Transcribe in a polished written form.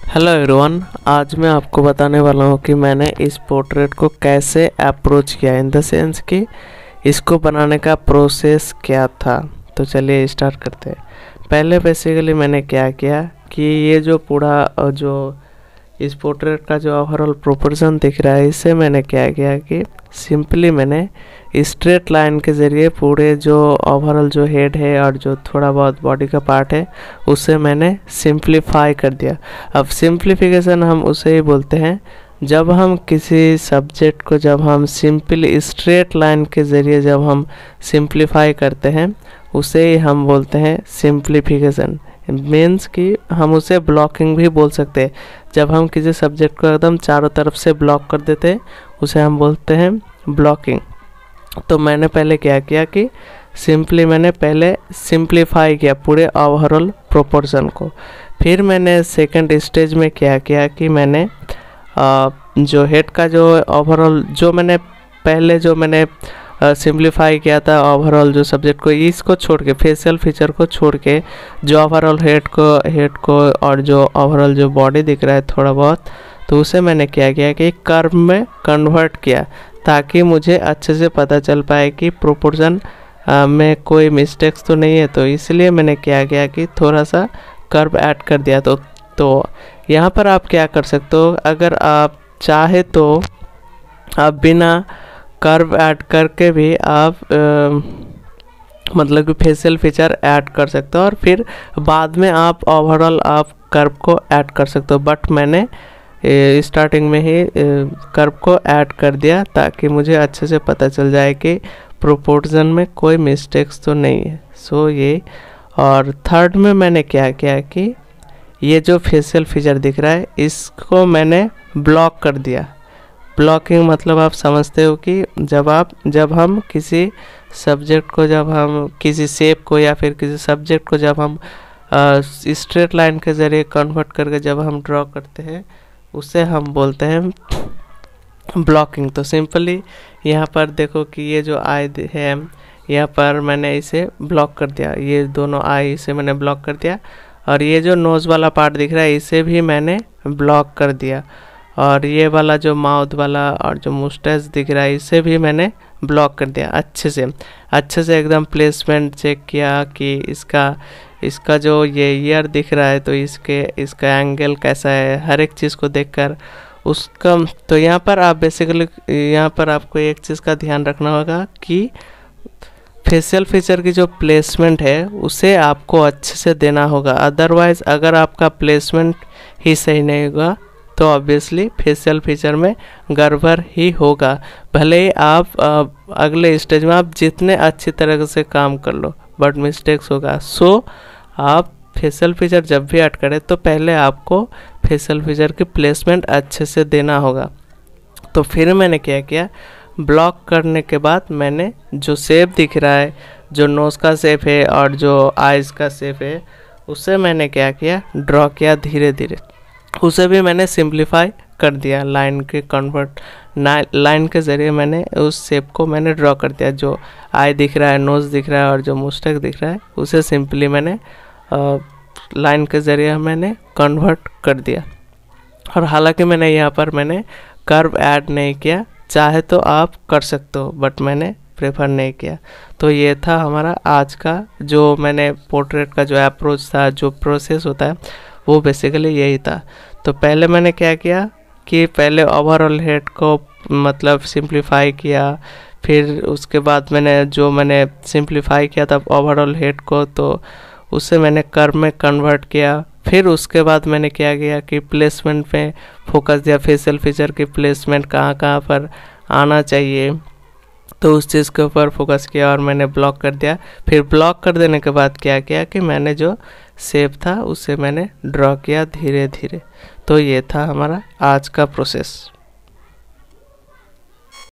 Hello everyone, आज मैं आपको बताने वाला हूँ कि मैंने इस पोर्ट्रेट को कैसे अप्रोच किया, इन द सेंस कि इसको बनाने का प्रोसेस क्या था। तो चलिए स्टार्ट करते हैं। पहले बेसिकली मैंने क्या किया कि ये जो पूरा जो इस पोर्ट्रेट का जो ओवरऑल प्रोपोर्शन दिख रहा है, इससे मैंने क्या किया कि सिंपली मैंने स्ट्रेट लाइन के ज़रिए पूरे जो ओवरऑल जो हेड है और जो थोड़ा बहुत बॉडी का पार्ट है उसे मैंने सिंप्लीफाई कर दिया। अब सिंप्लीफिकेशन हम उसे ही बोलते हैं जब हम किसी सब्जेक्ट को जब हम सिंपली स्ट्रेट लाइन के ज़रिए जब हम सिंप्लीफाई करते हैं उसे ही हम बोलते हैं सिंप्लीफिकेशन। मीन्स कि हम उसे ब्लॉकिंग भी बोल सकते हैं। जब हम किसी सब्जेक्ट को एकदम चारों तरफ से ब्लॉक कर देते हैं उसे हम बोलते हैं ब्लॉकिंग। तो मैंने पहले क्या किया कि सिंपली मैंने पहले सिंप्लीफाई किया पूरे ओवरऑल प्रोपोर्शन को। फिर मैंने सेकंड स्टेज में क्या किया कि मैंने जो हेड का जो ओवरऑल जो मैंने पहले जो मैंने सिंप्लीफाई किया था ओवरऑल जो सब्जेक्ट को, इसको छोड़ के फेशियल फीचर को छोड़ के जो ओवरऑल हेड को और जो ओवरऑल जो बॉडी दिख रहा है थोड़ा बहुत, तो उसे मैंने क्या किया कि कर्व में कन्वर्ट किया ताकि मुझे अच्छे से पता चल पाए कि प्रोपोर्शन में कोई मिस्टेक्स तो नहीं है। तो इसलिए मैंने क्या किया कि थोड़ा सा कर्व ऐड कर दिया। तो यहाँ पर आप क्या कर सकते हो, अगर आप चाहे तो आप बिना कर्व ऐड करके भी आप मतलब कि फेशियल फीचर ऐड कर सकते हो और फिर बाद में आप ओवरऑल आप कर्व को ऐड कर सकते हो। बट मैंने स्टार्टिंग में ही कर्व को ऐड कर दिया ताकि मुझे अच्छे से पता चल जाए कि प्रोपोर्शन में कोई मिस्टेक्स तो नहीं है। सो ये और थर्ड में मैंने क्या किया कि ये जो फेशियल फीचर दिख रहा है इसको मैंने ब्लॉक कर दिया। ब्लॉकिंग मतलब आप समझते हो कि जब हम किसी सब्जेक्ट को जब हम किसी शेप को या फिर किसी सब्जेक्ट को जब हम स्ट्रेट लाइन के ज़रिए कन्वर्ट करके जब हम ड्रॉ करते हैं उसे हम बोलते हैं ब्लॉकिंग। तो सिंपली यहाँ पर देखो कि ये जो आई है यहाँ पर मैंने इसे ब्लॉक कर दिया, ये दोनों आई इसे मैंने ब्लॉक कर दिया और ये जो नोज़ वाला पार्ट दिख रहा है इसे भी मैंने ब्लॉक कर दिया और ये वाला जो माउथ वाला और जो मुस्टैच दिख रहा है इसे भी मैंने ब्लॉक कर दिया। अच्छे से एकदम प्लेसमेंट चेक किया कि इसका जो ये ईयर दिख रहा है तो इसका एंगल कैसा है, हर एक चीज़ को देखकर उसका। तो यहाँ पर आप बेसिकली यहाँ पर आपको एक चीज़ का ध्यान रखना होगा कि फेशियल फीचर की जो प्लेसमेंट है उसे आपको अच्छे से देना होगा। अदरवाइज़ अगर आपका प्लेसमेंट ही सही नहीं होगा तो ऑब्वियसली फेशियल फीचर में गड़बड़ ही होगा। भले ही आप अगले स्टेज में आप जितने अच्छी तरह से काम कर लो बट मिस्टेक्स होगा। सो आप फेशियल फीचर जब भी ऐड करें तो पहले आपको फेशियल फीचर की प्लेसमेंट अच्छे से देना होगा। तो फिर मैंने क्या किया, ब्लॉक करने के बाद मैंने जो शेप दिख रहा है, जो नोज़ का शेप है और जो आइज़ का शेप है, उसे मैंने क्या किया ड्रॉ किया धीरे धीरे। उसे भी मैंने सिंप्लीफाई कर दिया, लाइन के ज़रिए मैंने उस शेप को मैंने ड्रॉ कर दिया। जो आई दिख रहा है, नोज़ दिख रहा है और जो मुस्टैच दिख रहा है उसे सिंपली मैंने लाइन के ज़रिए मैंने कन्वर्ट कर दिया। और हालांकि मैंने यहाँ पर मैंने कर्व ऐड नहीं किया, चाहे तो आप कर सकते हो बट मैंने प्रेफर नहीं किया। तो ये था हमारा आज का जो मैंने पोर्ट्रेट का जो अप्रोच था, जो प्रोसेस होता है वो बेसिकली यही था। तो पहले मैंने क्या किया कि पहले ओवरऑल हेड को मतलब सिंप्लीफाई किया, फिर उसके बाद मैंने सिंप्लीफाई किया था ओवरऑल हेड को तो उसे मैंने कर्व में कन्वर्ट किया। फिर उसके बाद मैंने क्या किया कि प्लेसमेंट पे फोकस दिया, फेशियल फीचर की प्लेसमेंट कहाँ कहाँ पर आना चाहिए तो उस चीज़ के ऊपर फोकस किया और मैंने ब्लॉक कर दिया। फिर ब्लॉक कर देने के बाद क्या किया कि मैंने जो शेप था उसे मैंने ड्रॉ किया धीरे धीरे। तो ये था हमारा आज का प्रोसेस।